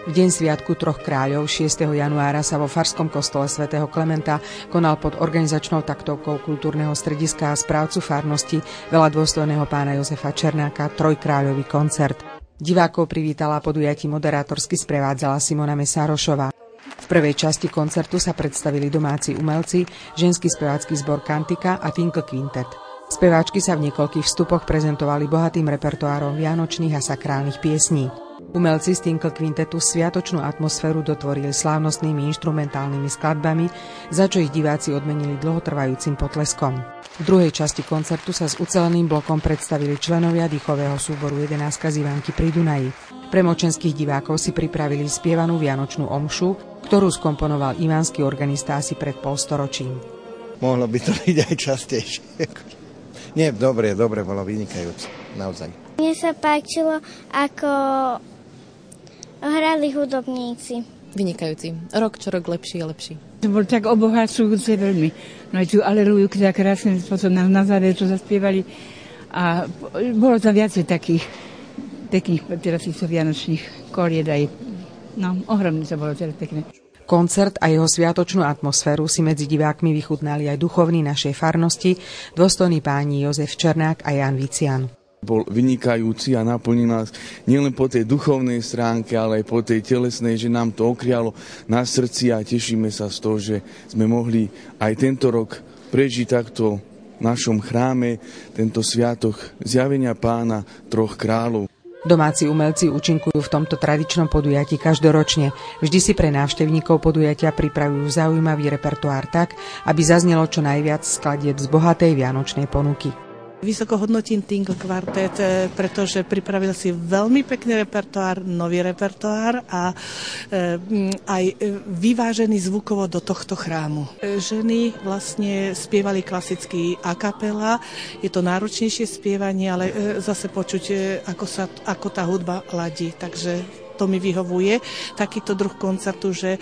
V deň sviatku Troch kráľov 6. januára sa vo farskom kostole svätého Klementa konal pod organizačnou taktovkou kultúrneho strediska a správcu farnosti veľadôstojného pána Jozefa Černáka trojkráľový koncert. Divákov privítala podujatí moderátorsky sprevádzala Simona Mesárošová. V prvej časti koncertu sa predstavili domáci umelci, ženský spevácky zbor Kantika a Tinkl Quintet. Speváčky sa v niekoľkých vstupoch prezentovali bohatým repertoárom vianočných a sakrálnych piesní. Umelci z Tinkl Quintetu sviatočnú atmosféru dotvorili slávnostnými inštrumentálnymi skladbami, za čo ich diváci odmenili dlhotrvajúcim potleskom. V druhej časti koncertu sa s uceleným blokom predstavili členovia dýchového súboru 11 z Ivánky pri Dunaji. Pre močenských divákov si pripravili spievanú vianočnú omšu, ktorú skomponoval ivánsky organista asi pred polstoročím. Mohlo by to byť aj častejšie. Nie, dobre, bolo vynikajúce, naozaj. Mne sa páčilo, ako hrali hudobníci. Vynikajúci. Rok čo rok lepší a lepší. To bolo tak obohacujúce veľmi. No aj tú aleluju, ktorá krásnym spôsobom na záver to zaspievali. A bolo tam viacej takých teraz vianočných kolied aj. No, ohromne to bolo teda pekné. Koncert a jeho sviatočnú atmosféru si medzi divákmi vychutnali aj duchovní našej farnosti, dôstojní páni Jozef Černák a Ján Vician. Bol vynikajúci a naplnil nás nielen po tej duchovnej stránke, ale aj po tej telesnej, že nám to okrialo na srdci a tešíme sa z toho, že sme mohli aj tento rok prežiť takto v našom chráme, tento sviatok zjavenia Pána Troch kráľov. Domáci umelci účinkujú v tomto tradičnom podujatí každoročne. Vždy si pre návštevníkov podujatia pripravujú zaujímavý repertoár tak, aby zaznelo čo najviac skladieb z bohatej vianočnej ponuky. Vysoko hodnotím Tinkl Quartet, pretože pripravil si veľmi pekný repertoár, nový repertoár a aj vyvážený zvukovo do tohto chrámu. Ženy vlastne spievali klasický a cappella, je to náročnejšie spievanie, ale zase počuť, ako tá hudba ladí, takže to mi vyhovuje, takýto druh koncertu, že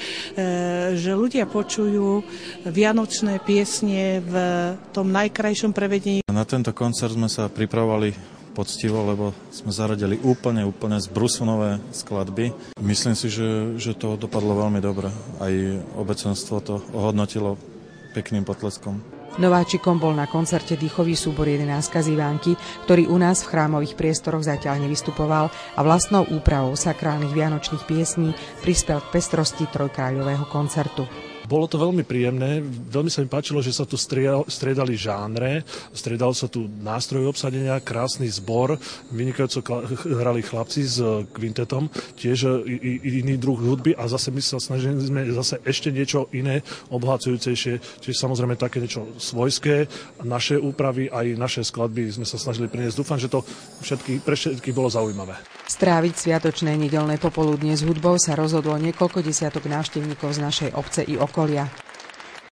ľudia počujú vianočné piesne v tom najkrajšom prevedení. Na tento koncert sme sa pripravovali poctivo, lebo sme zaradili úplne zbrusunové skladby. Myslím si, že to dopadlo veľmi dobre. Aj obecenstvo to ohodnotilo pekným potleskom. Nováčikom bol na koncerte dýchový súbor 11 z Ivánky, ktorý u nás v chrámových priestoroch zatiaľ nevystupoval a vlastnou úpravou sakrálnych vianočných piesní prispel k pestrosti trojkráľového koncertu. Bolo to veľmi príjemné, veľmi sa mi páčilo, že sa tu striedali žánre, striedal sa tu nástroj obsadenia, krásny zbor, vynikajúco hrali chlapci s kvintetom, tiež iný druh hudby a zase my sa snažili sme zase ešte niečo iné, obohacujúcejšie, čiže samozrejme také niečo svojské, naše úpravy, aj naše skladby sme sa snažili priniesť. Dúfam, že to pre všetkých bolo zaujímavé. Stráviť sviatočné nedeľné popoludnie s hudbou sa rozhodlo niekoľko desiatok návštevníkov z našej obce i okolia.